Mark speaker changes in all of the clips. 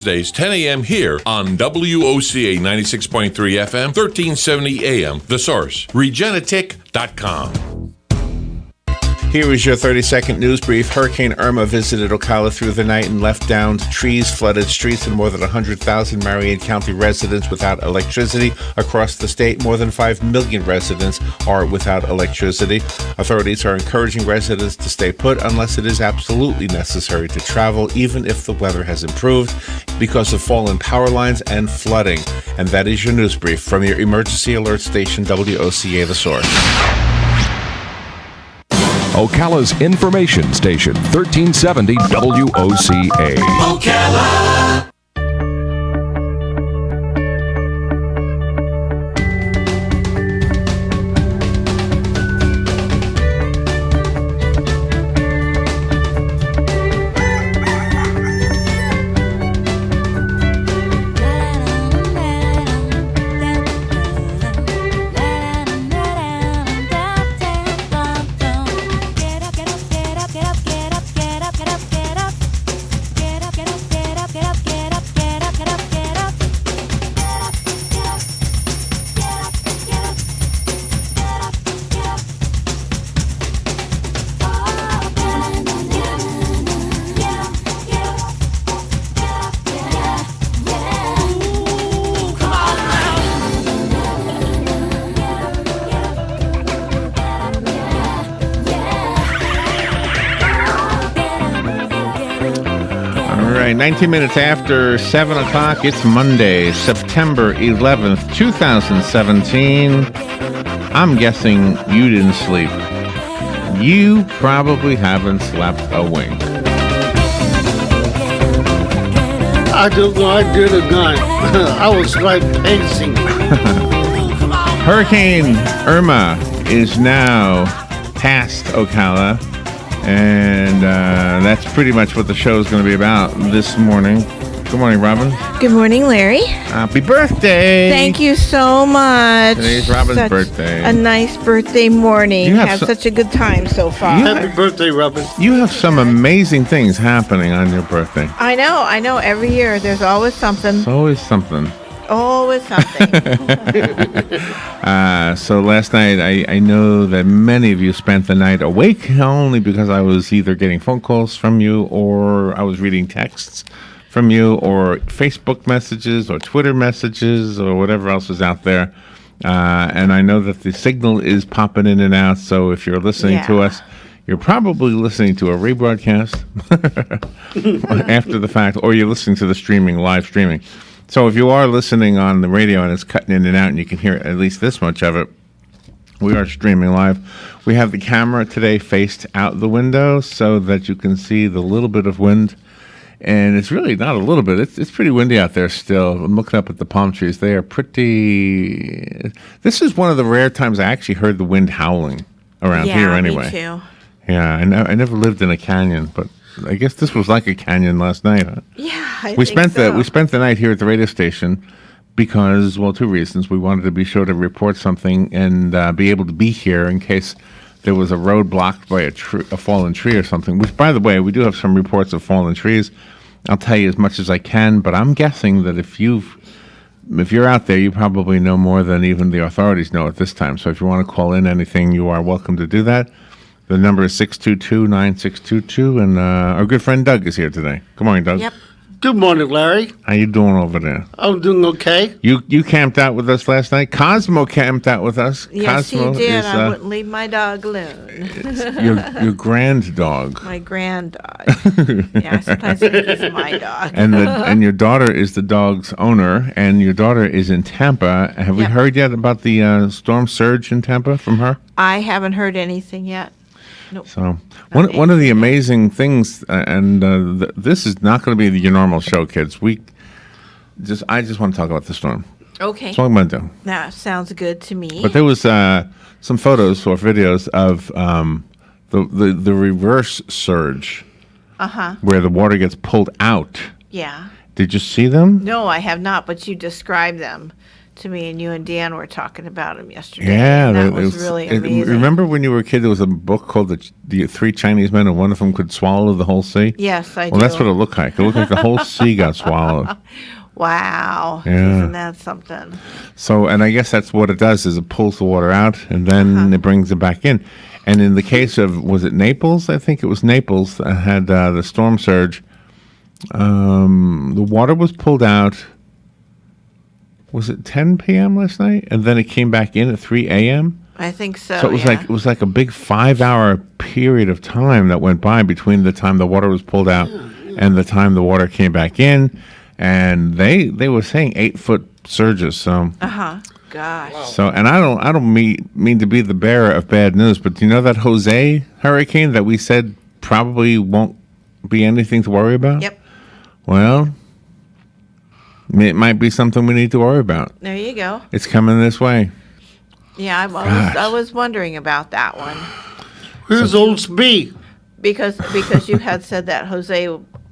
Speaker 1: Wednesdays, 10 a.m. here on WOCA 96.3 FM, 1370 AM. The Source, Regenetic.com.
Speaker 2: Here is your 30-second news brief. Hurricane Irma visited Ocala through the night and left downed trees, flooded streets, and more than 100,000 Marion County residents without electricity. Across the state, more than 5 million residents are without electricity. Authorities are encouraging residents to stay put unless it is absolutely necessary to travel, even if the weather has improved, because of fallen power lines and flooding. And that is your news brief from your emergency alert station, WOCA The Source.
Speaker 3: Ocala's information station, 1370 WOCA.
Speaker 4: Ocala.
Speaker 2: All right, 19 minutes after 7 o'clock, it's Monday, September 11th, 2017. I'm guessing you didn't sleep. You probably haven't slept a wink.
Speaker 5: I don't know, I did or not. I was like pacing.
Speaker 2: Hurricane Irma is now past Ocala. And that's pretty much what the show is going to be about this morning. Good morning, Robin.
Speaker 6: Good morning, Larry.
Speaker 2: Happy birthday.
Speaker 6: Thank you so much.
Speaker 2: Today's Robin's birthday.
Speaker 6: A nice birthday morning.
Speaker 2: You have
Speaker 6: have such a good time so far.
Speaker 5: Happy birthday, Robin.
Speaker 2: You have some amazing things happening on your birthday.
Speaker 6: I know. Every year there's always something.
Speaker 2: It's always something.
Speaker 6: Always something.
Speaker 2: So last night, I know that many of you spent the night awake, only because I was either getting phone calls from you or I was reading texts from you or Facebook messages or Twitter messages or whatever else is out there. And I know that the signal is popping in and out, so if you're listening to us, you're probably listening to a rebroadcast after the fact, or you're listening to the live streaming. So if you are listening on the radio and it's cutting in and out and you can hear at least this much of it, we are streaming live. We have the camera today faced out the window so that you can see the little bit of wind. And it's really not a little bit. It's pretty windy out there still. I'm looking up at the palm trees. They are pretty... This is one of the rare times I actually heard the wind howling around here anyway.
Speaker 6: Me too.
Speaker 2: Yeah, I never lived in a canyon, but I guess this was like a canyon last night. Huh?
Speaker 6: Yeah,
Speaker 2: We spent the night here at the radio station because, well, two reasons. We wanted to be sure to report something and be able to be here in case there was a road blocked by a fallen tree or something. Which, by the way, we do have some reports of fallen trees. I'll tell you as much as I can, but I'm guessing that if you're out there, you probably know more than even the authorities know at this time. So if you want to call in anything, you are welcome to do that. The number is 622-9622, and our good friend Doug is here today. Good morning, Doug.
Speaker 6: Yep.
Speaker 5: Good morning, Larry.
Speaker 2: How you doing over there?
Speaker 5: I'm doing okay.
Speaker 2: You camped out with us last night. Cosmo camped out with us.
Speaker 6: Yes,
Speaker 2: Cosmo
Speaker 6: he did.
Speaker 2: is,
Speaker 6: I wouldn't leave my dog alone.
Speaker 2: your grand dog.
Speaker 6: My grand dog. Yeah, sometimes he's my dog.
Speaker 2: And your daughter is the dog's owner, and your daughter is in Tampa. Have we heard yet about the storm surge in Tampa from her?
Speaker 6: I haven't heard anything yet. Nope.
Speaker 2: So one of the amazing things, this is not going to be your normal show, kids. I just want to talk about the storm.
Speaker 6: Okay.
Speaker 2: That's all I'm going to do.
Speaker 6: That sounds good to me.
Speaker 2: But there was some photos or videos of the reverse surge, where the water gets pulled out.
Speaker 6: Yeah.
Speaker 2: Did you see them?
Speaker 6: No, I have not, but you described them to me, and you and Dan were talking about them yesterday.
Speaker 2: Yeah,
Speaker 6: and that
Speaker 2: it
Speaker 6: was really amazing.
Speaker 2: Remember when you were a kid, there was a book called the Three Chinese Men, and one of them could swallow the whole sea?
Speaker 6: Yes, I do.
Speaker 2: Well, that's what it looked like. It looked like the whole sea got swallowed.
Speaker 6: Wow.
Speaker 2: Yeah.
Speaker 6: Isn't that something?
Speaker 2: So, and I guess that's what it does, is it pulls the water out, and then it brings it back in. And in the case of, was it Naples? I think it was Naples that had the storm surge. The water was pulled out, was it 10 p.m. last night? And then it came back in at 3 a.m.?
Speaker 6: I think so.
Speaker 2: So it was like a big 5-hour period of time that went by between the time the water was pulled out and the time the water came back in. And they were saying 8-foot surges. So
Speaker 6: Gosh.
Speaker 2: so, and I don't mean to be the bearer of bad news, but do you know that Jose hurricane that we said probably won't be anything to worry about?
Speaker 6: Yep.
Speaker 2: Well, it might be something we need to worry about.
Speaker 6: There you go.
Speaker 2: It's coming this way.
Speaker 6: Yeah, I was wondering about that one
Speaker 5: Who's old Spee?
Speaker 6: because you had said that Jose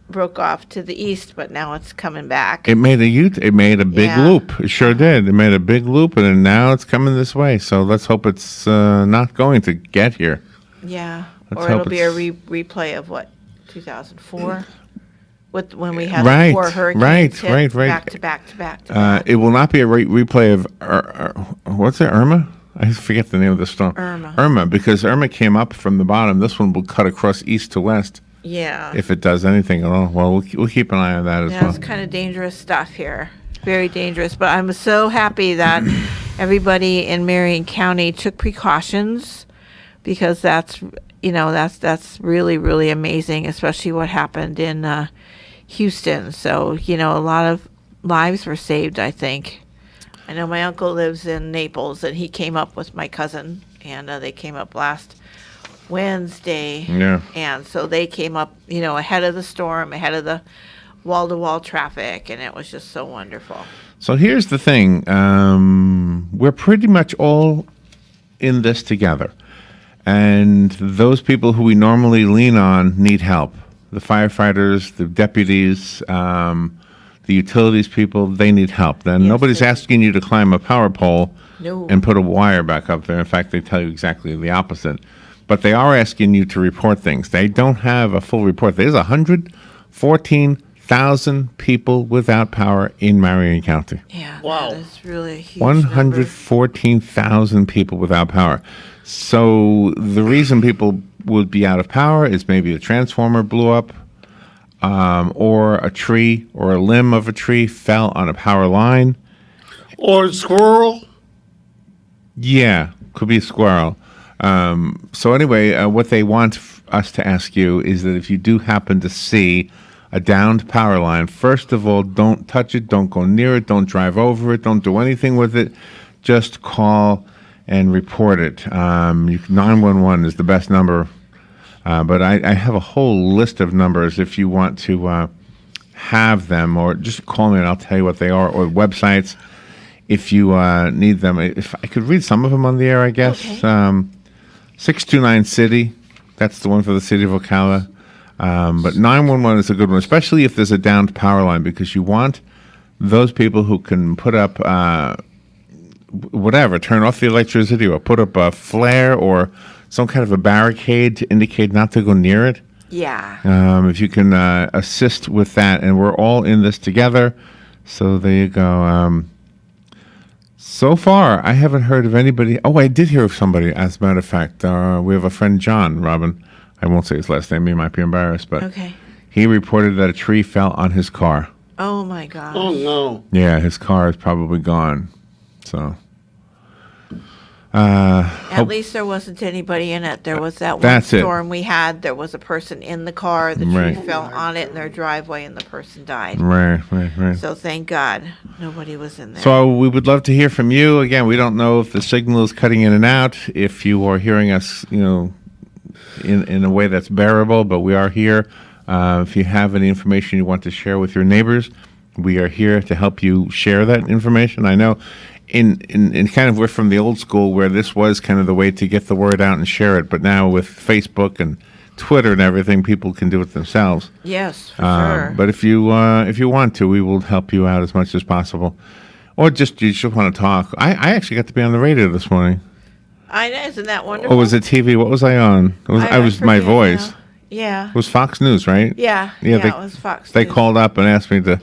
Speaker 6: broke off to the east, but now it's coming back.
Speaker 2: It made a big
Speaker 6: Yeah.
Speaker 2: loop. It sure did. It made a big loop, and then now it's coming this way. So let's hope it's not going to get here.
Speaker 6: Yeah.
Speaker 2: Let's
Speaker 6: Or
Speaker 2: hope
Speaker 6: it'll be a
Speaker 2: it's-
Speaker 6: replay of what, 2004? When we had
Speaker 2: Right,
Speaker 6: 4 hurricanes
Speaker 2: right.
Speaker 6: back to back to back to back.
Speaker 2: It will not be a replay of what's it, Irma? I forget the name of the storm.
Speaker 6: Irma.
Speaker 2: Because Irma came up from the bottom. This one will cut across east to west.
Speaker 6: Yeah.
Speaker 2: If it does anything at all. Well, we'll keep an eye on that as
Speaker 6: Yeah,
Speaker 2: well.
Speaker 6: it's kind of dangerous stuff here. Very dangerous. But I'm so happy that everybody in Marion County took precautions, because that's really, really amazing, especially what happened in Houston. So, a lot of lives were saved, I think. I know my uncle lives in Naples, and he came up with my cousin, and they came up last Wednesday.
Speaker 2: Yeah.
Speaker 6: And so they came up, ahead of the storm, ahead of the wall-to-wall traffic, and it was just so wonderful.
Speaker 2: So here's the thing. We're pretty much all in this together. And those people who we normally lean on need help. The firefighters, the deputies, the utilities people, they need help. Then
Speaker 6: Yes,
Speaker 2: nobody's
Speaker 6: they do.
Speaker 2: asking you to climb a power pole
Speaker 6: No.
Speaker 2: and put a wire back up there. In fact, they tell you exactly the opposite. But they are asking you to report things. They don't have a full report. There's 114,000 people without power in Marion County.
Speaker 6: Yeah,
Speaker 5: Wow.
Speaker 6: that is really a huge number.
Speaker 2: 114,000 people without power. So the reason people would be out of power is maybe a transformer blew up, or a tree or a limb of a tree fell on a power line.
Speaker 5: Or a squirrel?
Speaker 2: Yeah, could be a squirrel. So anyway, what they want us to ask you is that if you do happen to see a downed power line, first of all, don't touch it, don't go near it, don't drive over it, don't do anything with it. Just call and report it. 911 is the best number, but I have a whole list of numbers if you want to have them, or just call me and I'll tell you what they are, or websites if you need them. If I could read some of them on the air, I guess.
Speaker 6: Okay.
Speaker 2: 629 City, that's the one for the city of Ocala. But 911 is a good one, especially if there's a downed power line, because you want those people who can put up whatever, turn off the electricity or put up a flare or some kind of a barricade to indicate not to go near it.
Speaker 6: Yeah.
Speaker 2: If you can assist with that, and we're all in this together. So there you go. So far, I haven't heard of anybody. Oh, I did hear of somebody, as a matter of fact. We have a friend, John, Robin. I won't say his last name. He might be embarrassed, but
Speaker 6: Okay.
Speaker 2: he reported that a tree fell on his car.
Speaker 6: Oh my gosh.
Speaker 5: Oh, no.
Speaker 2: Yeah, his car is probably gone. So,
Speaker 6: At least there wasn't anybody in it. There was that one
Speaker 2: That's it.
Speaker 6: storm we had. There was a person in the car. The tree
Speaker 2: Right.
Speaker 6: fell on it in their driveway, and the person died.
Speaker 2: right.
Speaker 6: So thank God nobody was in there.
Speaker 2: So we would love to hear from you. Again, we don't know if the signal is cutting in and out, if you are hearing us, in a way that's bearable, but we are here. If you have any information you want to share with your neighbors, we are here to help you share that information. I know in kind of, we're from the old school where this was kind of the way to get the word out and share it, but now with Facebook and Twitter and everything, people can do it themselves.
Speaker 6: Yes, for sure.
Speaker 2: But if you want to, we will help you out as much as possible. Or just you just want to talk. I actually got to be on the radio this morning.
Speaker 6: I know, isn't that wonderful?
Speaker 2: Or was it TV? What was I on? I was my voice.
Speaker 6: Now. Yeah.
Speaker 2: It was Fox News, right?
Speaker 6: Yeah.
Speaker 2: Yeah,
Speaker 6: it was Fox
Speaker 2: They
Speaker 6: News.
Speaker 2: called up and asked me to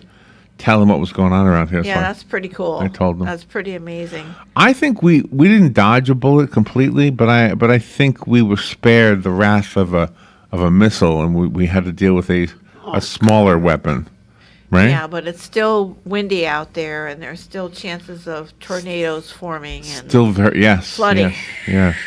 Speaker 2: tell them what was going on around here.
Speaker 6: Yeah,
Speaker 2: so
Speaker 6: that's pretty cool.
Speaker 2: I told them.
Speaker 6: That's pretty amazing.
Speaker 2: I think we didn't dodge a bullet completely, but I think we were spared the wrath of a missile, and we had to deal with a smaller weapon, right?
Speaker 6: Yeah, but it's still windy out there, and there's still chances of tornadoes forming and
Speaker 2: Still very
Speaker 6: flooding.
Speaker 2: Yes.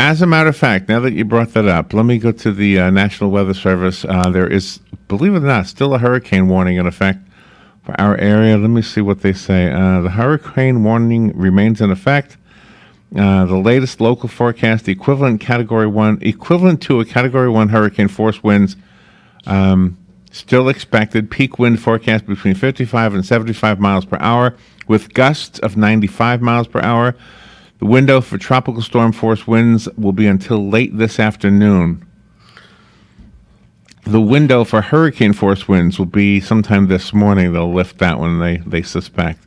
Speaker 2: As a matter of fact, now that you brought that up, let me go to the National Weather Service. There is, believe it or not, still a hurricane warning in effect for our area. Let me see what they say. The hurricane warning remains in effect. The latest local forecast, equivalent to a Category 1 hurricane force winds, still expected. Peak wind forecast between 55 and 75 miles per hour, with gusts of 95 miles per hour. The window for tropical storm force winds will be until late this afternoon. The window for hurricane force winds will be sometime this morning. They'll lift that one, they suspect.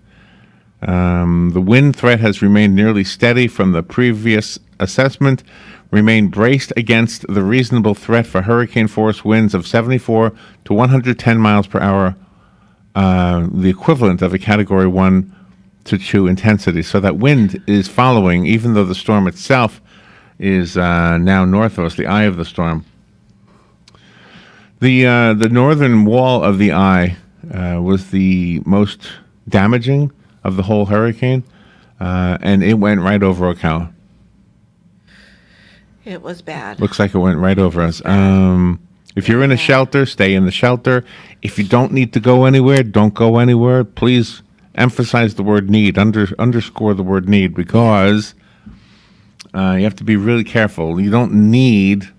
Speaker 2: The wind threat has remained nearly steady from the previous assessment. Remain braced against the reasonable threat for hurricane force winds of 74 to 110 miles per hour, the equivalent of a Category 1 to 2 intensity. So that wind is following, even though the storm itself is now north of us, the eye of the storm. The northern wall of the eye was the most damaging of the whole hurricane, and it went right over Ocala.
Speaker 6: It was bad.
Speaker 2: Looks like it went right over us. If you're in a shelter, stay in the shelter. If you don't need to go anywhere, don't go anywhere. Please emphasize the word need, underscore the word need, because you have to be really careful. You don't need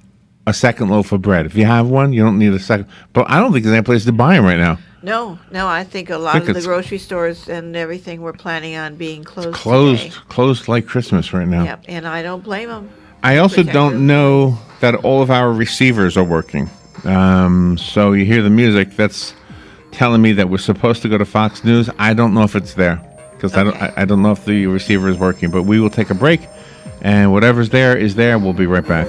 Speaker 2: a second loaf of bread. If you have one, you don't need a second. But I don't think there's any place to buy them right now.
Speaker 6: No, I think a lot of the grocery stores and everything were planning on being closed.
Speaker 2: Closed like Christmas right now.
Speaker 6: Yep, and I don't blame them.
Speaker 2: I also don't know that all of our receivers are working. So you hear the music that's telling me that we're supposed to go to Fox News. I don't know if it's there because I don't know if the receiver is working. But we will take a break, and whatever's there is there. We'll be right back.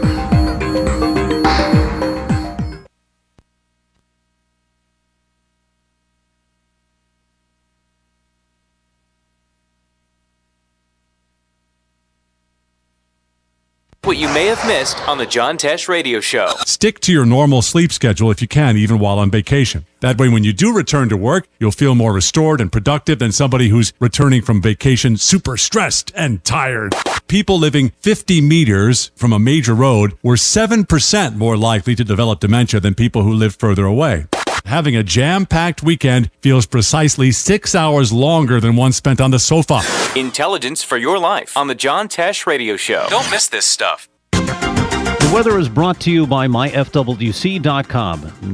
Speaker 7: What you may have missed on the John Tesh Radio Show.
Speaker 8: Stick to your normal sleep schedule if you can, even while on vacation. That way, when you do return to work, you'll feel more restored and productive than somebody who's returning from vacation super stressed and tired. People living 50 meters from a major road were 7% more likely to develop dementia than people who lived further away. Having a jam-packed weekend feels precisely 6 hours longer than one spent on the sofa.
Speaker 7: Intelligence for your life on the John Tesh Radio Show. Don't miss this stuff.
Speaker 9: The weather is brought to you by myfwc.com.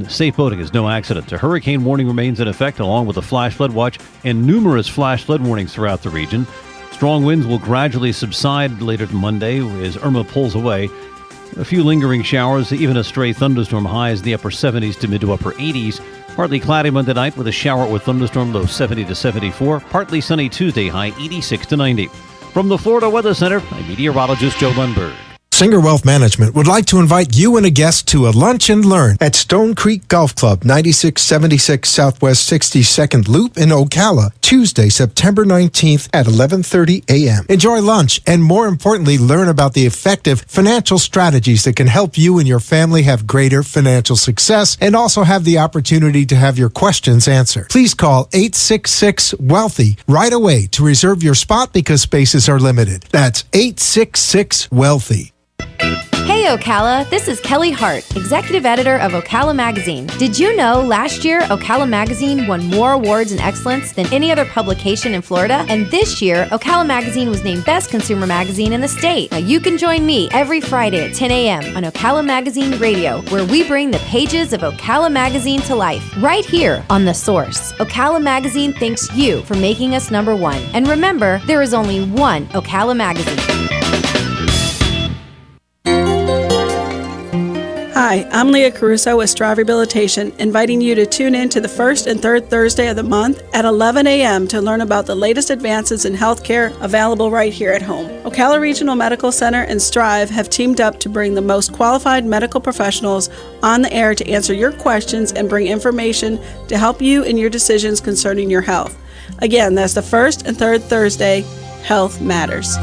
Speaker 9: Safe boating is no accident. A hurricane warning remains in effect, along with a flash flood watch and numerous flash flood warnings throughout the region. Strong winds will gradually subside later Monday as Irma pulls away. A few lingering showers, even a stray thunderstorm, highs in the upper 70s to mid to upper 80s. Partly cloudy Monday night with a shower or thunderstorm, low 70 to 74. Partly sunny Tuesday, high 86 to 90. From the Florida Weather Center, I'm meteorologist Joe Lundberg.
Speaker 10: Singer Wealth Management would like to invite you and a guest to a lunch and learn at Stone Creek Golf Club, 9676 Southwest 62nd Loop in Ocala, Tuesday, September 19th at 11:30 a.m. Enjoy lunch and, more importantly, learn about the effective financial strategies that can help you and your family have greater financial success and also have the opportunity to have your questions answered. Please call 866-WEALTHY right away to reserve your spot because spaces are limited. That's 866-WEALTHY.
Speaker 11: Hey Ocala, this is Kelly Hart, Executive Editor of Ocala Magazine. Did you know last year Ocala Magazine won more awards in excellence than any other publication in Florida? And this year, Ocala Magazine was named Best Consumer Magazine in the state. Now you can join me every Friday at 10 a.m. on Ocala Magazine Radio, where we bring the pages of Ocala Magazine to life, right here on The Source. Ocala Magazine thanks you for making us number one. And remember, there is only one Ocala Magazine.
Speaker 6: Hi,
Speaker 12: Hi, I'm Leah Caruso with Strive Rehabilitation, inviting you to tune in to the first and third Thursday of the month at 11 a.m. to learn about the latest advances in healthcare available right here at home. Ocala Regional Medical Center and Strive have teamed up to bring the most qualified medical professionals on the air to answer your questions and bring information to help you in your decisions concerning your health. Again, that's the first and third Thursday. Health matters.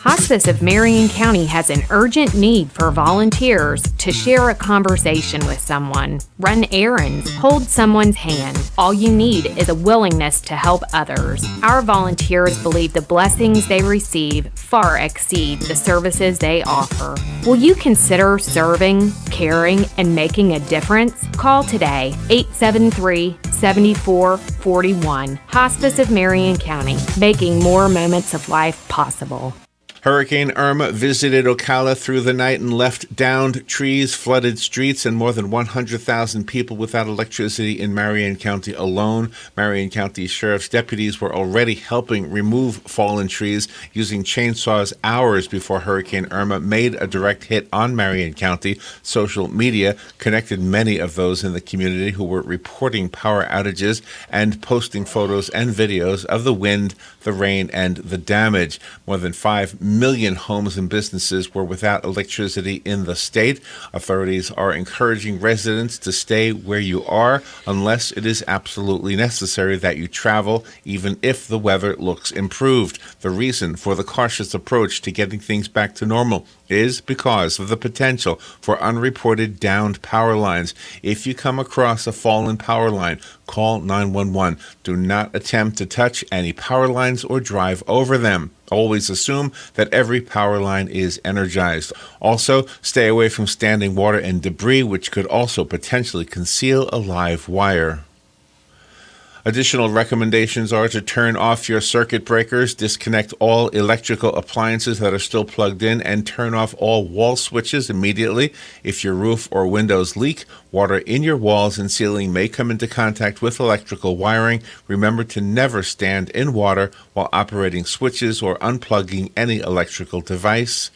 Speaker 13: Hospice of Marion County has an urgent need for volunteers to share a conversation with someone, run errands, hold someone's hand. All you need is a willingness to help others. Our volunteers believe the blessings they receive far exceed the services they offer. Will you consider serving, caring, and making a difference? Call today, 873-7441. Hospice of Marion County, making more moments of life possible.
Speaker 2: Hurricane Irma visited Ocala through the night and left downed trees, flooded streets, and more than 100,000 people without electricity in Marion County alone. Marion County Sheriff's deputies were already helping remove fallen trees using chainsaws hours before Hurricane Irma made a direct hit on Marion County. Social media connected many of those in the community who were reporting power outages and posting photos and videos of the wind, the rain, and the damage. More than 5 million homes and businesses were without electricity in the state. Authorities are encouraging residents to stay where you are unless it is absolutely necessary that you travel, even if the weather looks improved. The reason for the cautious approach to getting things back to normal is because of the potential for unreported downed power lines. If you come across a fallen power line, call 911. Do not attempt to touch any power lines or drive over them. Always assume that every power line is energized. Also, stay away from standing water and debris, which could also potentially conceal a live wire. Additional recommendations are to turn off your circuit breakers, disconnect all electrical appliances that are still plugged in, and turn off all wall switches immediately. If your roof or windows leak, water in your walls and ceiling may come into contact with electrical wiring. Remember to never stand in water while operating switches or unplugging any electrical device.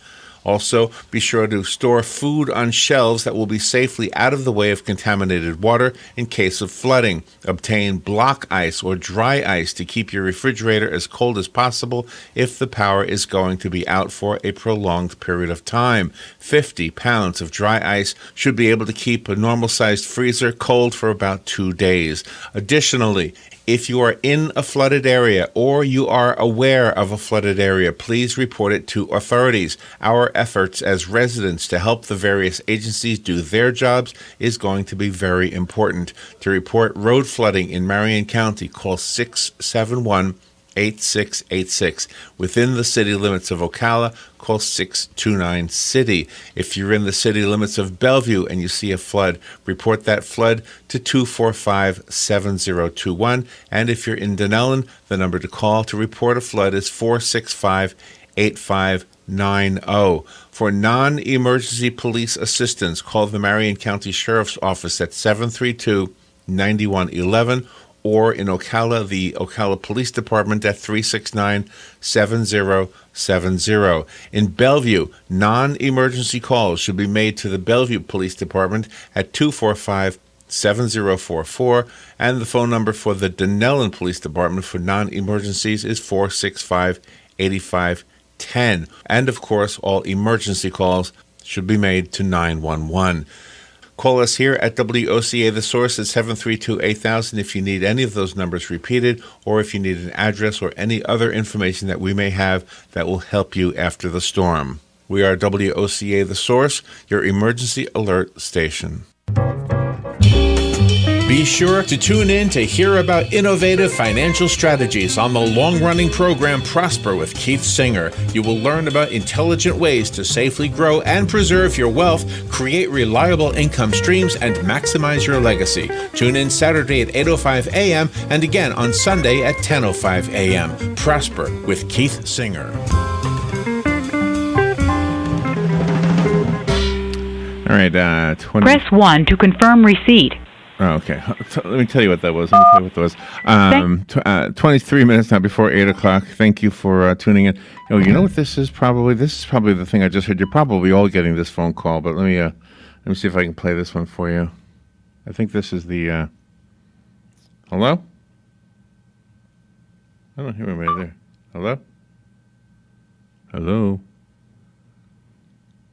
Speaker 2: Also, be sure to store food on shelves that will be safely out of the way of contaminated water in case of flooding. Obtain block ice or dry ice to keep your refrigerator as cold as possible if the power is going to be out for a prolonged period of time. 50 pounds of dry ice should be able to keep a normal-sized freezer cold for about 2 days. Additionally, if you are in a flooded area or you are aware of a flooded area, please report it to authorities. Our efforts as residents to help the various agencies do their jobs is going to be very important. To report road flooding in Marion County, call 671-8686. Within the city limits of Ocala, call 629-CITY. If you're in the city limits of Bellevue and you see a flood, report that flood to 245-7021. And if you're in Dunellen, the number to call to report a flood is 465-8590. For non-emergency police assistance, call the Marion County Sheriff's Office at 732-9111. Or in Ocala, the Ocala Police Department at 369-7070. In Bellevue, non-emergency calls should be made to the Bellevue Police Department at 245-7044, and the phone number for the Dunellen Police Department for non-emergencies is 465-8510. And of course, all emergency calls should be made to 911. Call us here at WOCA The Source at 732-8000 if you need any of those numbers repeated, or if you need an address or any other information that we may have that will help you after the storm. We are WOCA The Source, your emergency alert station. Be sure to tune in to hear about innovative financial strategies on the long-running program Prosper with Keith Singer. You will learn about intelligent ways to safely grow and preserve your wealth, create reliable income streams, and maximize your legacy. Tune in Saturday at 8:05 a.m. and again on Sunday at 10:05 a.m. Prosper with Keith Singer. All right,
Speaker 14: Press 1 to confirm receipt.
Speaker 2: Oh, okay. Let me tell you what that was. 23 minutes now before 8 o'clock. Thank you for tuning in. Oh, you know what this is probably? This is probably the thing I just heard. You're probably all getting this phone call, but let me see if I can play this one for you. I think this is the... Hello? I don't hear anybody there. Hello? Hello?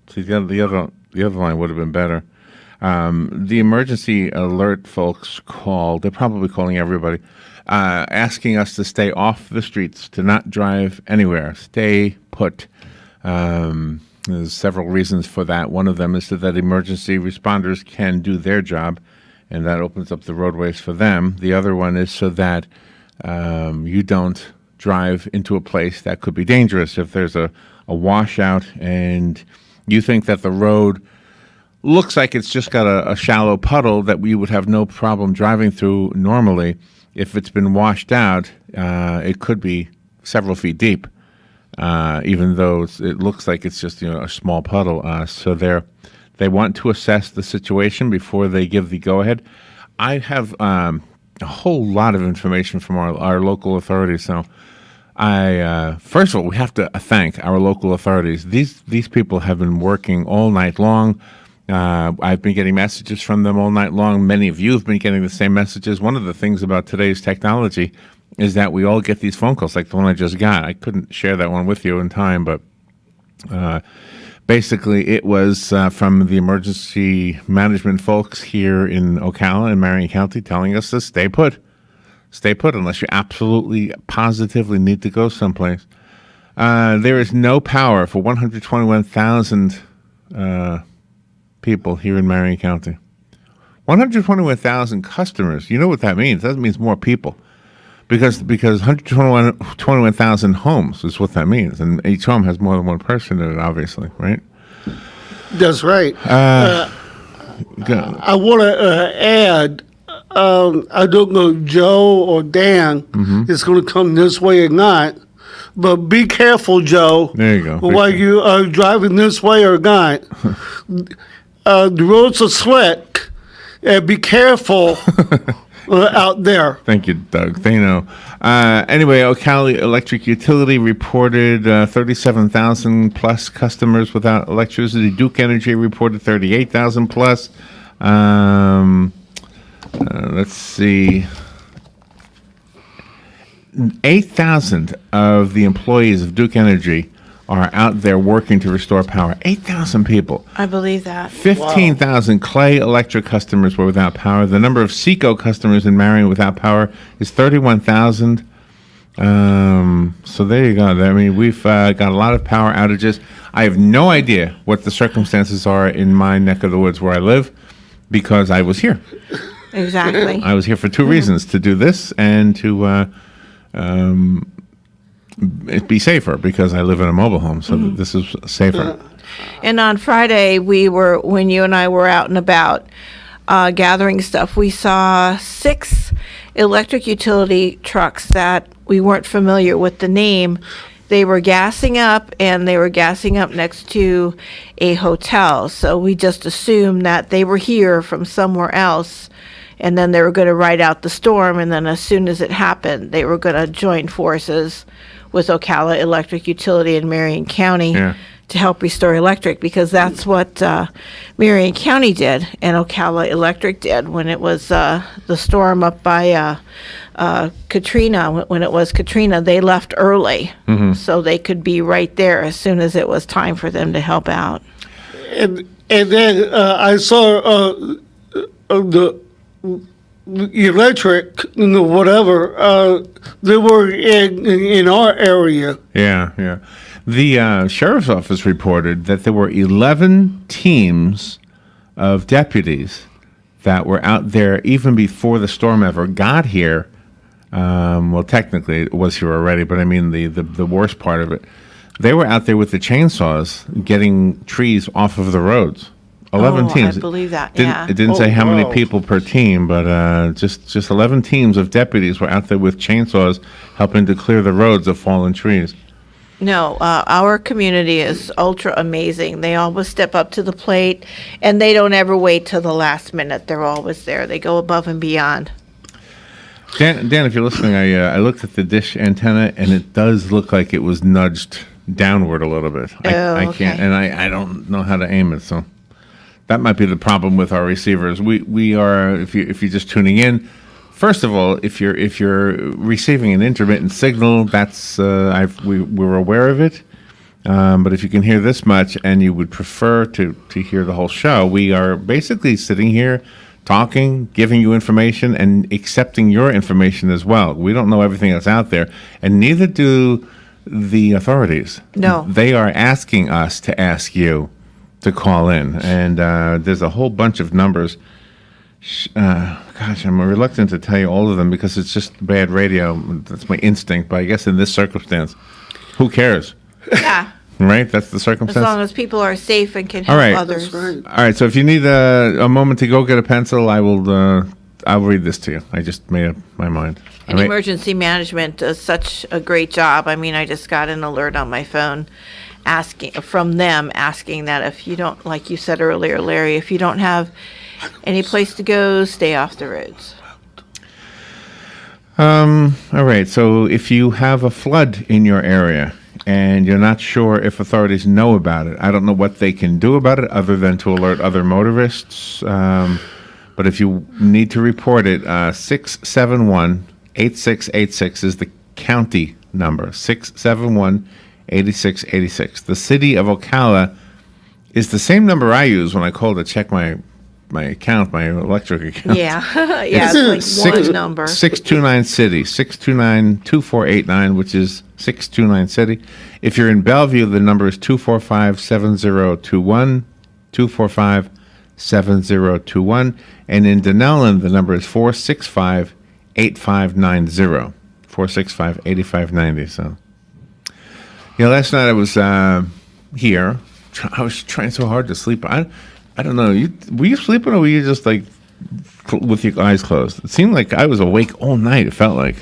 Speaker 2: See, the other line would have been better. The emergency alert folks called. They're probably calling everybody, asking us to stay off the streets, to not drive anywhere, stay put. There's several reasons for that. One of them is so that emergency responders can do their job, and that opens up the roadways for them. The other one is so that you don't drive into a place that could be dangerous. If there's a washout and you think that the road looks like it's just got a shallow puddle that we would have no problem driving through normally, if it's been washed out, it could be several feet deep, even though it looks like it's just a small puddle. So they want to assess the situation before they give the go-ahead. I have a whole lot of information from our local authorities. So first of all, we have to thank our local authorities. These people have been working all night long. I've been getting messages from them all night long. Many of you have been getting the same messages. One of the things about today's technology is that we all get these phone calls, like the one I just got. I couldn't share that one with you in time, but basically it was from the emergency management folks here in Ocala and Marion County telling us to stay put. Stay put unless you absolutely, positively need to go someplace. There is no power for 121,000 people here in Marion County. 121,000 customers. You know what that means? That means more people. Because 121,000 homes is what that means. And each home has more than one person in it, obviously, right?
Speaker 5: That's right. I want to add, I don't know if Joe or Dan is going to come this way or not, but be careful, Joe.
Speaker 2: There you go.
Speaker 5: While you are driving this way or not. The roads are slick, and be careful out there.
Speaker 2: Thank you, Doug. They know. Anyway, Ocala Electric Utility reported 37,000 plus customers without electricity. Duke Energy reported 38,000 plus. Let's see. 8,000 of the employees of Duke Energy are out there working to restore power. 8,000 people.
Speaker 6: I believe that.
Speaker 2: 15,000 Clay Electric customers were without power. The number of Seco customers in Marion without power is 31,000. So there you go. I mean, we've got a lot of power outages. I have no idea what the circumstances are in my neck of the woods where I live because I was here.
Speaker 6: Exactly.
Speaker 2: I was here for two reasons, to do this and to be safer, because I live in a mobile home, so this is safer.
Speaker 6: And on Friday, when you and I were out and about gathering stuff, we saw 6 electric utility trucks that we weren't familiar with the name. They were gassing up, and they were gassing up next to a hotel. So we just assumed that they were here from somewhere else, and then they were going to ride out the storm, and then as soon as it happened, they were going to join forces with Ocala Electric Utility in Marion County to help restore electric, because that's what Marion County did and Ocala Electric did when it was the storm up by Katrina. When it was Katrina, they left early so they could be right there as soon as it was time for them to help out.
Speaker 5: And then I saw the electric, whatever, they were in our area.
Speaker 2: Yeah. The sheriff's office reported that there were 11 teams of deputies that were out there even before the storm ever got here. Well, technically it was here already, but I mean the worst part of it. They were out there with the chainsaws getting trees off of the roads. 11 teams.
Speaker 6: I believe that,
Speaker 2: It didn't say how many people per team, but just 11 teams of deputies were out there with chainsaws helping to clear the roads of fallen trees.
Speaker 6: No, our community is ultra amazing. They always step up to the plate, and they don't ever wait till the last minute. They're always there. They go above and beyond.
Speaker 2: Dan, if you're listening, I looked at the dish antenna, and it does look like it was nudged downward a little bit. I can't, and I don't know how to aim it, so that might be the problem with our receivers. We are, if you're just tuning in, first of all, if you're receiving an intermittent signal, that's we're aware of it. But if you can hear this much and you would prefer to hear the whole show, we are basically sitting here talking, giving you information, and accepting your information as well. We don't know everything that's out there, and neither do the authorities.
Speaker 6: No.
Speaker 2: They are asking us to ask you to call in, and there's a whole bunch of numbers. Gosh, I'm reluctant to tell you all of them because it's just bad radio. That's my instinct, but I guess in this circumstance, who cares?
Speaker 6: Yeah.
Speaker 2: Right? That's the circumstance?
Speaker 6: As long as people are safe and can help others.
Speaker 2: All right, so if you need a moment to go get a pencil, I'll read this to you. I just made up my mind.
Speaker 6: And emergency management does such a great job. I mean, I just got an alert on my phone asking that if you don't, like you said earlier, Larry, if you don't have any place to go, stay off the roads.
Speaker 2: All right, so if you have a flood in your area and you're not sure if authorities know about it, I don't know what they can do about it other than to alert other motorists. But if you need to report it, 671-8686 is the county number, 671-8686. The city of Ocala is the same number I use when I call to check my account, my electric account.
Speaker 6: Yeah, it's like one number.
Speaker 2: 629 City, 629-2489, which is 629 City. If you're in Bellevue, the number is 245-7021, 245-7021. And in Denellen, the number is 465-8590, 465-8590. So, last night I was here. I was trying so hard to sleep. I don't know. Were you sleeping or were you just like with your eyes closed? It seemed like I was awake all night. It felt like.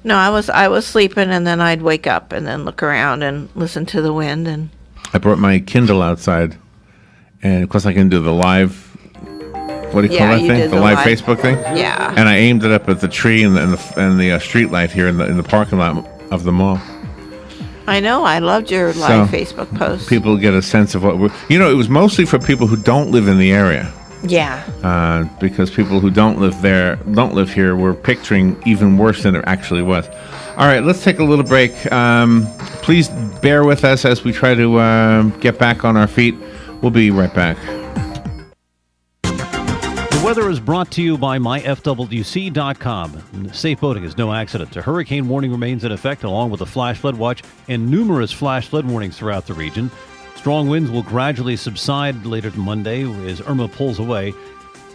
Speaker 6: No, I was sleeping, and then I'd wake up and then look around and listen to the wind. And
Speaker 2: I brought my Kindle outside, and of course I can do the live. What do you call that thing? The live Facebook thing.
Speaker 6: Yeah.
Speaker 2: And I aimed it up at the tree and the street light here in the parking lot of the mall.
Speaker 6: I know. I loved your live Facebook post.
Speaker 2: People get a sense of what it was mostly for people who don't live in the area.
Speaker 6: Yeah.
Speaker 2: Because people who don't live here, were picturing even worse than it actually was. All right, let's take a little break. Please bear with us as we try to get back on our feet. We'll be right back.
Speaker 9: The weather is brought to you by myfwc.com. Safe boating is no accident. A hurricane warning remains in effect, along with a flash flood watch and numerous flash flood warnings throughout the region. Strong winds will gradually subside later Monday as Irma pulls away.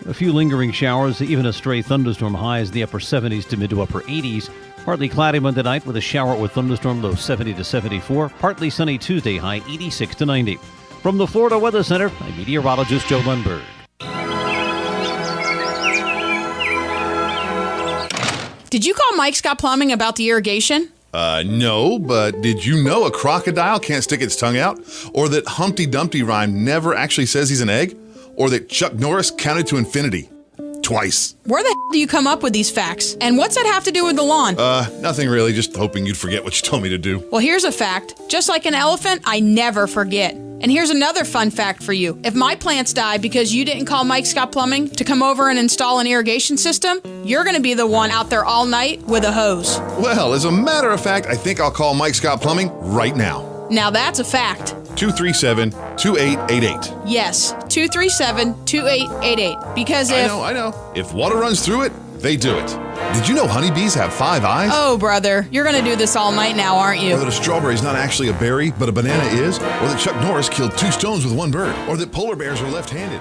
Speaker 9: A few lingering showers, even a stray thunderstorm, highs in the upper 70s to mid to upper 80s. Partly cloudy Monday night with a shower or thunderstorm, low 70 to 74. Partly sunny Tuesday, high 86 to 90. From the Florida Weather Center, I'm meteorologist Joe Lundberg.
Speaker 14: Did you call Mike Scott Plumbing about the irrigation?
Speaker 15: No, but did you know a crocodile can't stick its tongue out? Or that Humpty Dumpty rhyme never actually says he's an egg? Or that Chuck Norris counted to infinity? Twice.
Speaker 14: Where the hell do you come up with these facts? And what's that have to do with the lawn?
Speaker 15: Nothing really, just hoping you'd forget what you told me to do.
Speaker 14: Well, here's a fact. Just like an elephant, I never forget. And here's another fun fact for you. If my plants die because you didn't call Mike Scott Plumbing to come over and install an irrigation system, you're going to be the one out there all night with a hose.
Speaker 15: Well, as a matter of fact, I think I'll call Mike Scott Plumbing right now.
Speaker 14: Now that's a fact.
Speaker 15: 237-2888.
Speaker 14: Yes, 237-2888. Because if...
Speaker 15: I know. If water runs through it, they do it. Did you know honeybees have 5 eyes?
Speaker 14: Oh, brother, you're going to do this all night now, aren't you?
Speaker 15: Or that a strawberry is not actually a berry, but a banana is? Or that Chuck Norris killed 2 stones with 1 bird? Or that polar bears are left-handed?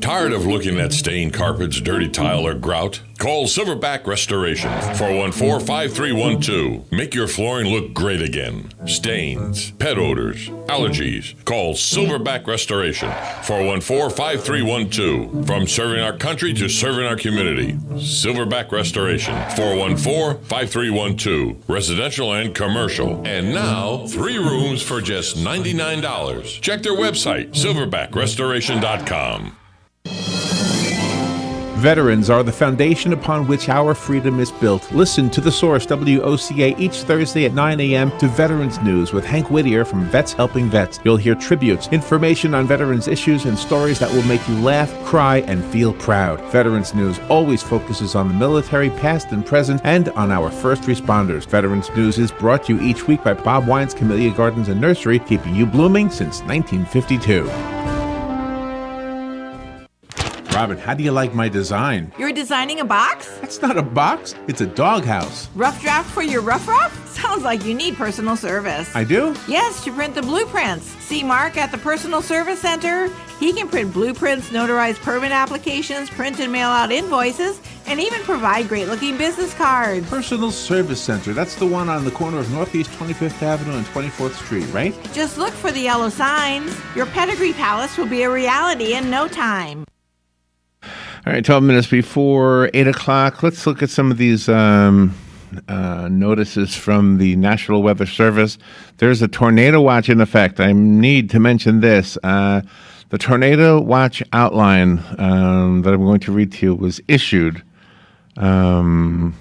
Speaker 1: Tired of looking at stained carpets, dirty tile, or grout? Call Silverback Restoration, 414-5312. Make your flooring look great again. Stains, pet odors, allergies. Call Silverback Restoration, 414-5312. From serving our country to serving our community. Silverback Restoration, 414-5312. Residential and commercial. And now, 3 rooms for just $99. Check their website, silverbackrestoration.com.
Speaker 2: Veterans are the foundation upon which our freedom is built. Listen to The Source, WOCA, each Thursday at 9 a.m. to Veterans News with Hank Whittier from Vets Helping Vets. You'll hear tributes, information on veterans issues, and stories that will make you laugh, cry, and feel proud. Veterans News always focuses on the military, past and present, and on our first responders. Veterans News is brought to you each week by Bob Wine's Camellia Gardens and Nursery, keeping you blooming since 1952. Robin, how do you like my design?
Speaker 6: You're designing a box?
Speaker 2: That's not a box. It's a doghouse.
Speaker 6: Rough draft for your rough? Sounds like you need personal service.
Speaker 2: I do?
Speaker 6: Yes, to print the blueprints. See Mark at the Personal Service Center. He can print blueprints, notarize permit applications, print and mail out invoices, and even provide great-looking business cards.
Speaker 2: Personal Service Center. That's the one on the corner of Northeast 25th Avenue and 24th Street, right?
Speaker 6: Just look for the yellow signs. Your pedigree palace will be a reality in no time.
Speaker 2: All right, 12 minutes before 8 o'clock. Let's look at some of these notices from the National Weather Service. There's a tornado watch in effect. I need to mention this. The tornado watch outline that I'm going to read to you was issued just a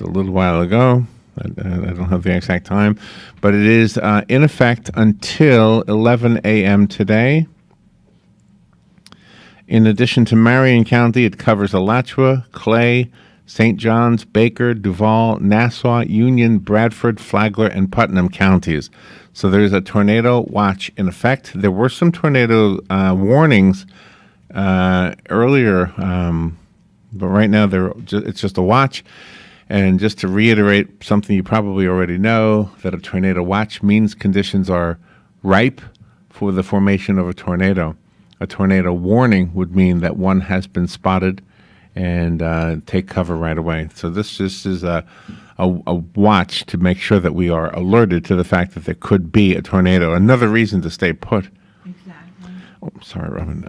Speaker 2: little while ago. I don't have the exact time, but it is in effect until 11 a.m. today. In addition to Marion County, it covers Alachua, Clay, St. Johns, Baker, Duval, Nassau, Union, Bradford, Flagler, and Putnam counties. So there's a tornado watch in effect. There were some tornado warnings earlier, but right now it's just a watch. And just to reiterate something you probably already know, that a tornado watch means conditions are ripe for the formation of a tornado. A tornado warning would mean that one has been spotted and take cover right away. So this just is a watch to make sure that we are alerted to the fact that there could be a tornado. Another reason to stay put. Exactly. Oh, sorry, Robin.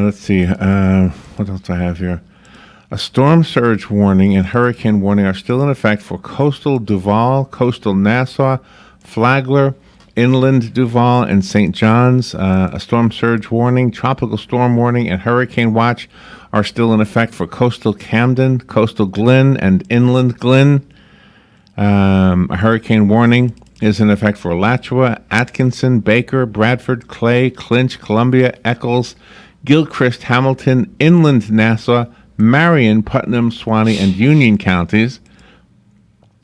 Speaker 2: Let's see. What else do I have here? A storm surge warning and hurricane warning are still in effect for coastal Duval, coastal Nassau, Flagler, inland Duval, and St. John's. A storm surge warning, tropical storm warning, and hurricane watch are still in effect for coastal Camden, coastal Glen, and inland Glen. A hurricane warning is in effect for Alachua, Atkinson, Baker, Bradford, Clay, Clinch, Columbia, Eccles, Gilchrist, Hamilton, inland Nassau, Marion, Putnam, Suwannee, and Union counties.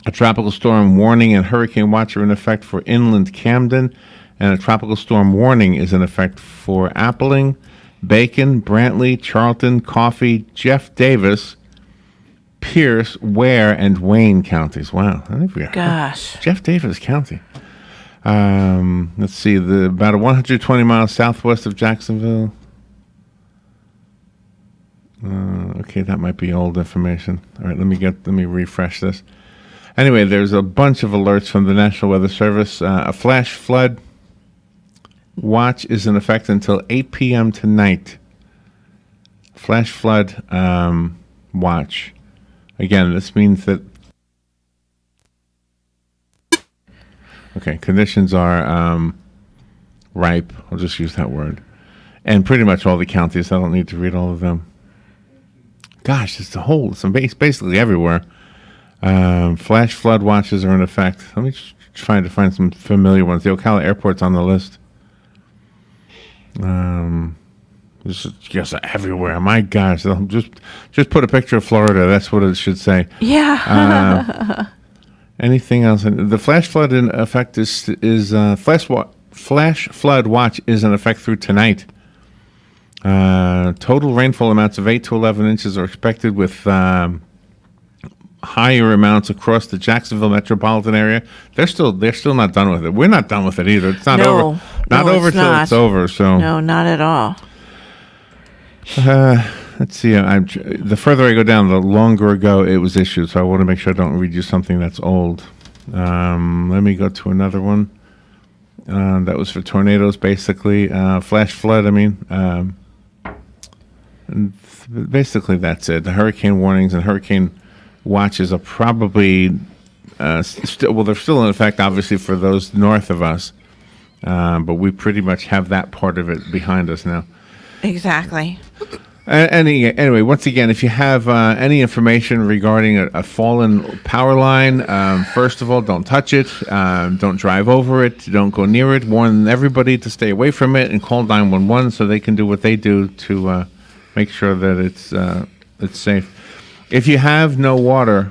Speaker 2: A tropical storm warning and hurricane watch are in effect for inland Camden, and a tropical storm warning is in effect for Appling, Bacon, Brantley, Charlton, Coffee, Jeff Davis, Pierce, Ware, and Wayne counties. Wow. I think we are.
Speaker 6: Gosh.
Speaker 2: Jeff Davis County. Let's see. About 120 miles southwest of Jacksonville. Okay, that might be old information. All right, let me refresh this. Anyway, there's a bunch of alerts from the National Weather Service. A flash flood watch is in effect until 8 p.m. tonight. Flash flood watch. Again, this means that conditions are ripe. I'll just use that word. And pretty much all the counties. I don't need to read all of them. Gosh, it's basically everywhere. Flash flood watches are in effect. Let me try to find some familiar ones. The Ocala Airport's on the list. Just everywhere. My gosh, just put a picture of Florida. That's what it should say.
Speaker 6: Yeah.
Speaker 2: Anything else? The flash flood in effect is flash flood watch is in effect through tonight. Total rainfall amounts of 8 to 11 inches are expected, with higher amounts across the Jacksonville metropolitan area. They're still not done with it. We're not done with it either. It's not over. Not over till it's over. So
Speaker 6: no, not at all.
Speaker 2: Let's see. The further I go down, the longer ago it was issued. So I want to make sure I don't read you something that's old. Let me go to another one. That was for tornadoes, basically. Flash flood, and basically that's it. The hurricane warnings and hurricane watches are probably they're still in effect, obviously, for those north of us. But we pretty much have that part of it behind us now.
Speaker 6: Exactly.
Speaker 2: Anyway, once again, if you have any information regarding a fallen power line, first of all, don't touch it, don't drive over it, don't go near it. Warn everybody to stay away from it and call 911 so they can do what they do to make sure that it's safe. If you have no water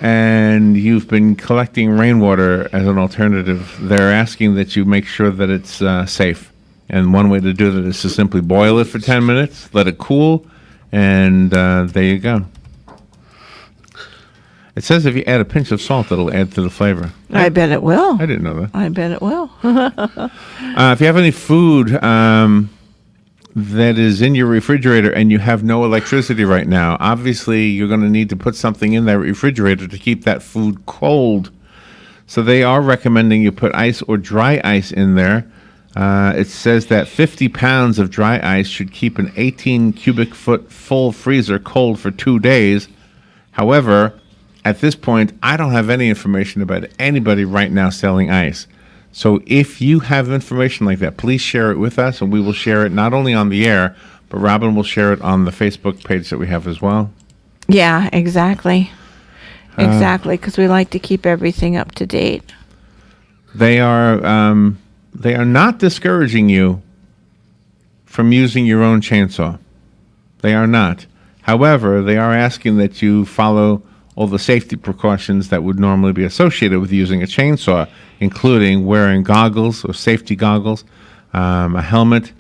Speaker 2: and you've been collecting rainwater as an alternative, they're asking that you make sure that it's safe. And one way to do that is to simply boil it for 10 minutes, let it cool, and there you go. It says if you add a pinch of salt, it'll add to the flavor.
Speaker 6: I bet it will.
Speaker 2: I didn't know that.
Speaker 6: I bet it will.
Speaker 2: If you have any food that is in your refrigerator and you have no electricity right now, obviously you're going to need to put something in that refrigerator to keep that food cold. So they are recommending you put ice or dry ice in there. It says that 50 pounds of dry ice should keep an 18 cubic foot full freezer cold for 2 days. However, at this point, I don't have any information about anybody right now selling ice. So if you have information like that, please share it with us, and we will share it not only on the air, but Robin will share it on the Facebook page that we have as well.
Speaker 6: Yeah, exactly. Exactly, because we like to keep everything up to date.
Speaker 2: They are not discouraging you from using your own chainsaw. They are not. However, they are asking that you follow all the safety precautions that would normally be associated with using a chainsaw, including wearing goggles or safety goggles, a helmet.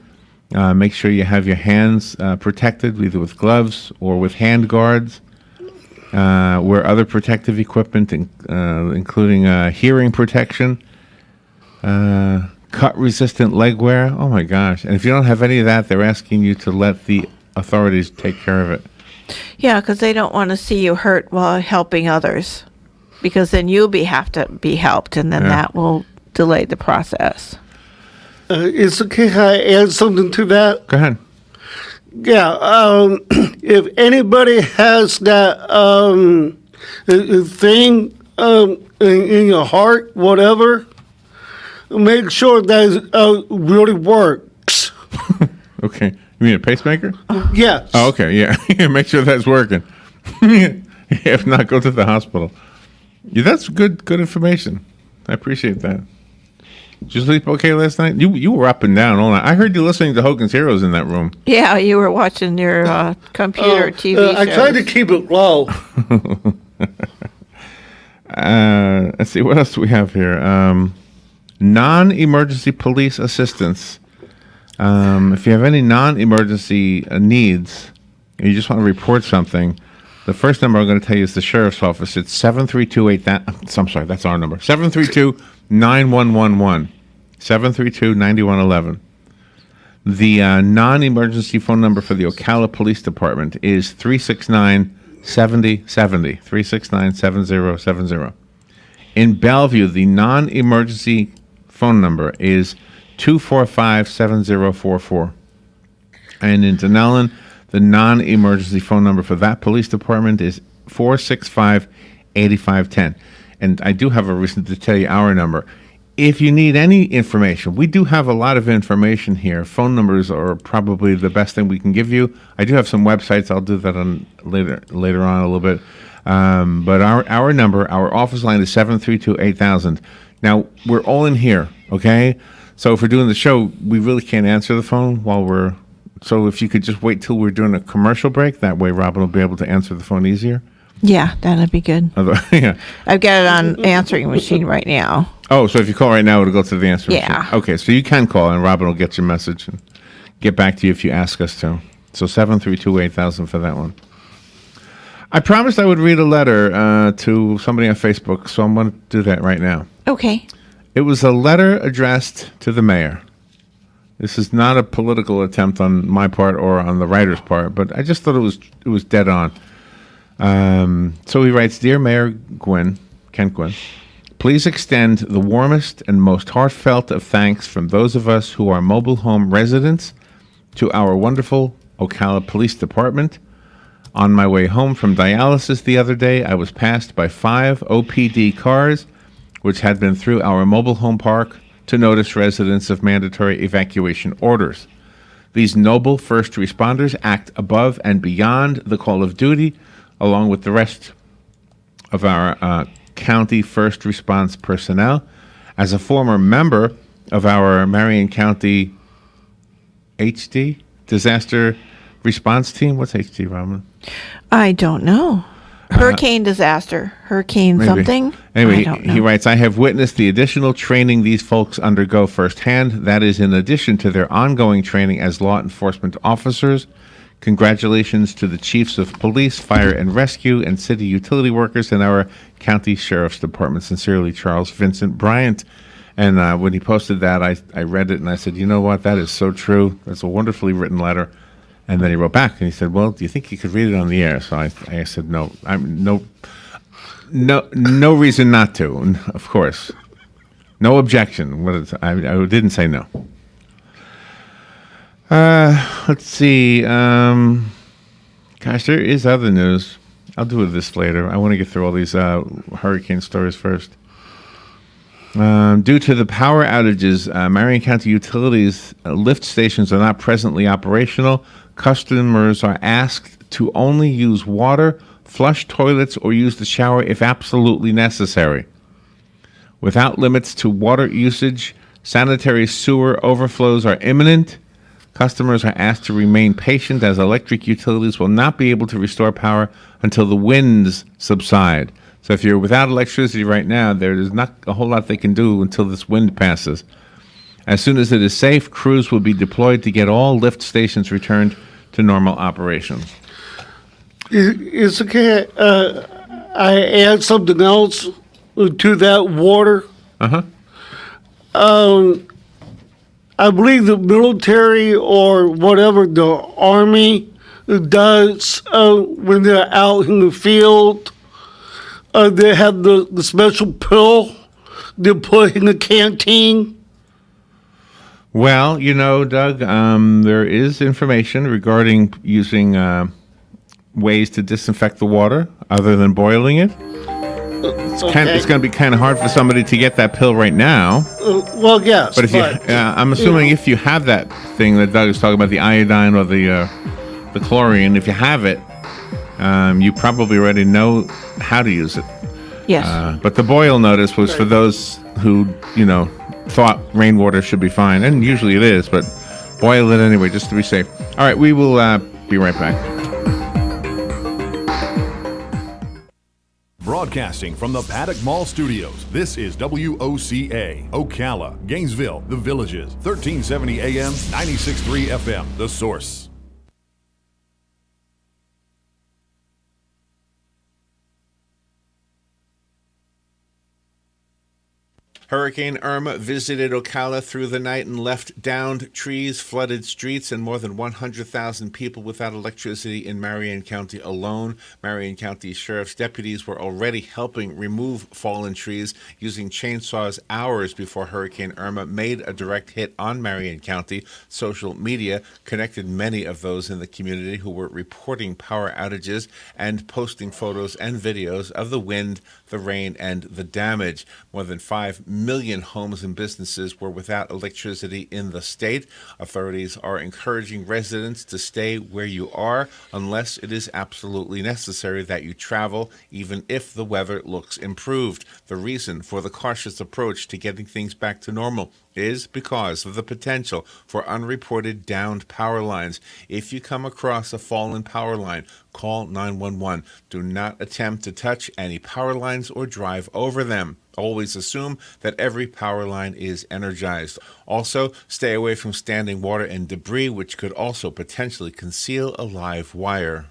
Speaker 2: Make sure you have your hands protected, either with gloves or with hand guards. Wear other protective equipment, including hearing protection, cut-resistant leg wear. Oh, my gosh. And if you don't have any of that, they're asking you to let the authorities take care of it.
Speaker 6: Yeah, because they don't want to see you hurt while helping others, because then you'll have to be helped, and then that will delay the process.
Speaker 5: It's okay if I add something to that?
Speaker 2: Go ahead.
Speaker 5: Yeah, if anybody has that thing in your heart, whatever, make sure that it really works.
Speaker 2: Okay. You mean a pacemaker?
Speaker 5: Yes.
Speaker 2: Oh, okay, yeah. Make sure that's working. If not, go to the hospital. Yeah, that's good information. I appreciate that. Did you sleep okay last night? You were up and down all night. I heard you listening to Hogan's Heroes in that room.
Speaker 6: Yeah, you were watching your computer TV shows.
Speaker 5: I tried to keep it low.
Speaker 2: Let's see, what else do we have here? Non-emergency police assistance. If you have any non-emergency needs, and you just want to report something, the first number I'm going to tell you is the sheriff's office. It's 732-8. I'm sorry, that's our number. 732-9111. 732-9111. The non-emergency phone number for the Ocala Police Department is 369-7070. 369-7070. In Bellevue, the non-emergency phone number is 245-7044. And in Denellen, the non-emergency phone number for that police department is 465-8510. And I do have a reason to tell you our number. If you need any information, we do have a lot of information here. Phone numbers are probably the best thing we can give you. I do have some websites. I'll do that on later on a little bit. But our number, our office line is 732-8000. Now, we're all in here, okay? So if we're doing the show, we really can't answer the phone while we're... So if you could just wait till we're doing a commercial break, that way Robin will be able to answer the phone easier.
Speaker 6: Yeah, that'd be good.
Speaker 2: Yeah.
Speaker 6: I've got it on answering machine right now.
Speaker 2: Oh, so if you call right now, it'll go to the answering machine.
Speaker 6: Yeah.
Speaker 2: Okay, so you can call, and Robin will get your message and get back to you if you ask us to. So 732-8000 for that one. I promised I would read a letter to somebody on Facebook, so I'm going to do that right now.
Speaker 6: Okay.
Speaker 2: It was a letter addressed to the mayor. This is not a political attempt on my part or on the writer's part, but I just thought it was dead on. So he writes, Dear Mayor Kent Gwynn, please extend the warmest and most heartfelt of thanks from those of us who are mobile home residents to our wonderful Ocala Police Department. On my way home from dialysis the other day, I was passed by 5 OPD cars, which had been through our mobile home park to notice residents of mandatory evacuation orders. These noble first responders act above and beyond the call of duty, along with the rest of our county first response personnel. As a former member of our Marion County HD disaster response team, what's HD, Robin?
Speaker 6: I don't know. Hurricane disaster. Hurricane
Speaker 2: Maybe.
Speaker 6: something?
Speaker 2: Anyway,
Speaker 6: I don't know.
Speaker 2: he writes, I have witnessed the additional training these folks undergo firsthand. That is in addition to their ongoing training as law enforcement officers. Congratulations to the chiefs of police, fire and rescue, and city utility workers and our county sheriff's department. Sincerely, Charles Vincent Bryant. And when he posted that, I read it and I said, you know what? That is so true. That's a wonderfully written letter. And then he wrote back and he said, well, do you think you could read it on the air? So I said, no, no reason not to. And of course, no objection. I didn't say no. Let's see. Gosh, there is other news. I'll do this later. I want to get through all these hurricane stories first. Due to the power outages, Marion County Utilities lift stations are not presently operational. Customers are asked to only use water, flush toilets, or use the shower if absolutely necessary. Without limits to water usage, sanitary sewer overflows are imminent. Customers are asked to remain patient as electric utilities will not be able to restore power until the winds subside. So if you're without electricity right now, there is not a whole lot they can do until this wind passes. As soon as it is safe, crews will be deployed to get all lift stations returned to normal operations.
Speaker 5: It's okay. I add something else to that water.
Speaker 2: Uh-huh.
Speaker 5: I believe the military or whatever the army does when they're out in the field, they have the special pill they put in the canteen.
Speaker 2: Well, you know, Doug, there is information regarding using ways to disinfect the water other than boiling it. It's going to be kind of hard for somebody to get that pill right now.
Speaker 5: Well, yes.
Speaker 2: But if I'm assuming if you have that thing that Doug is talking about, the iodine or the chlorine, if you have it, you probably already know how to use it.
Speaker 6: Yes.
Speaker 2: But the boil notice was for those who, thought rainwater should be fine, and usually it is, but boil it anyway just to be safe. All right, we will be right back.
Speaker 16: Broadcasting from the Paddock Mall Studios, this is WOCA, Ocala, Gainesville, The Villages, 1370 AM, 96.3 FM, The Source.
Speaker 2: Hurricane Irma visited Ocala through the night and left downed trees, flooded streets, and more than 100,000 people without electricity in Marion County alone. Marion County Sheriff's deputies were already helping remove fallen trees using chainsaws hours before Hurricane Irma made a direct hit on Marion County. Social media connected many of those in the community who were reporting power outages and posting photos and videos of the wind, the rain, and the damage. More than 5 million homes and businesses were without electricity in the state. Authorities are encouraging residents to stay where you are unless it is absolutely necessary that you travel, even if the weather looks improved. The reason for the cautious approach to getting things back to normal is because of the potential for unreported downed power lines. If you come across a fallen power line, call 911. Do not attempt to touch any power lines or drive over them. Always assume that every power line is energized. Also, stay away from standing water and debris, which could also potentially conceal a live wire.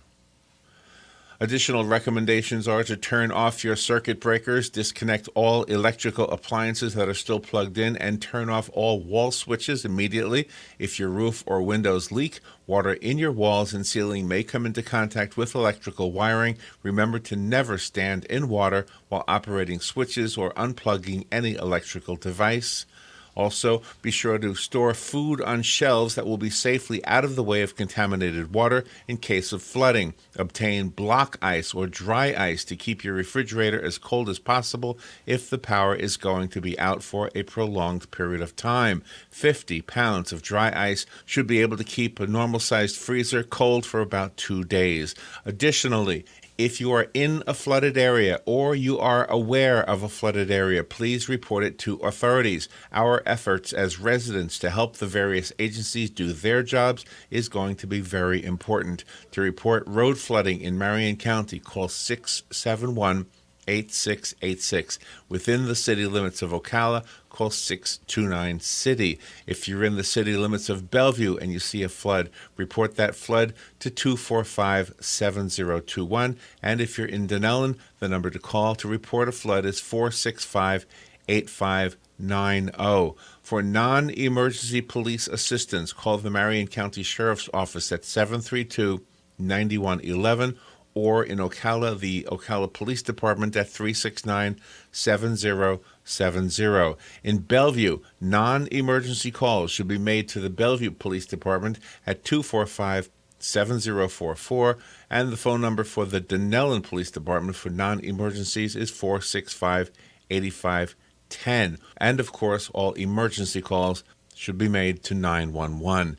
Speaker 2: Additional recommendations are to turn off your circuit breakers, disconnect all electrical appliances that are still plugged in, and turn off all wall switches immediately. If your roof or windows leak, water in your walls and ceiling may come into contact with electrical wiring. Remember to never stand in water while operating switches or unplugging any electrical device. Also, be sure to store food on shelves that will be safely out of the way of contaminated water in case of flooding. Obtain block ice or dry ice to keep your refrigerator as cold as possible if the power is going to be out for a prolonged period of time. 50 pounds of dry ice should be able to keep a normal-sized freezer cold for about 2 days. Additionally, if you are in a flooded area or you are aware of a flooded area, please report it to authorities. Our efforts as residents to help the various agencies do their jobs is going to be very important. To report road flooding in Marion County, call 671-8686. Within the city limits of Ocala, call 629-CITY. If you're in the city limits of Bellevue and you see a flood, report that flood to 245-7021. And if you're in Dunellen, the number to call to report a flood is 465-8590. For non-emergency police assistance, call the Marion County Sheriff's Office at 732-9111, or in Ocala, the Ocala Police Department at 369-7070. In Bellevue, non-emergency calls should be made to the Bellevue Police Department at 245-7044, and the phone number for the Dunellen Police Department for non-emergencies is 465-8510. And of course, all emergency calls should be made to 911.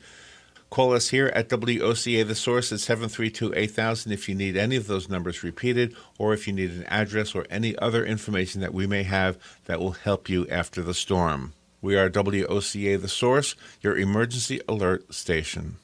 Speaker 2: Call us here at WOCA The Source at 732-8000 if you need any of those numbers repeated, or if you need an address or any other information that we may have that will help you after the storm. We are WOCA The Source, your emergency alert station.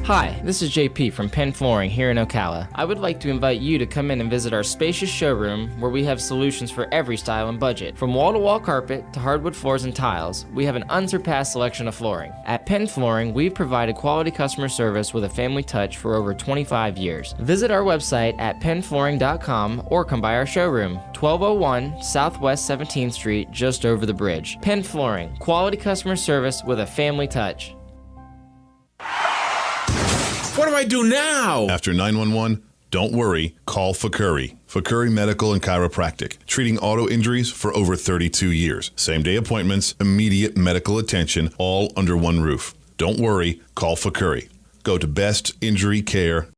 Speaker 17: Hi, this is JP from Penn Flooring here in Ocala. I would like to invite you to come in and visit our spacious showroom where we have solutions for every style and budget. From wall-to-wall carpet to hardwood floors and tiles, we have an unsurpassed selection of flooring. At Penn Flooring, we've provided quality customer service with a family touch for over 25 years. Visit our website at pennflooring.com or come by our showroom, 1201 Southwest 17th Street, just over the bridge. Penn Flooring, quality customer service with a family touch.
Speaker 15: What do I do now? After 911, don't worry, call Fakuri. Fakuri Medical and Chiropractic, treating auto injuries for over 32 years. Same-day appointments, immediate medical attention, all under one roof. Don't worry, call Fakuri. Go to bestinjurycare.com.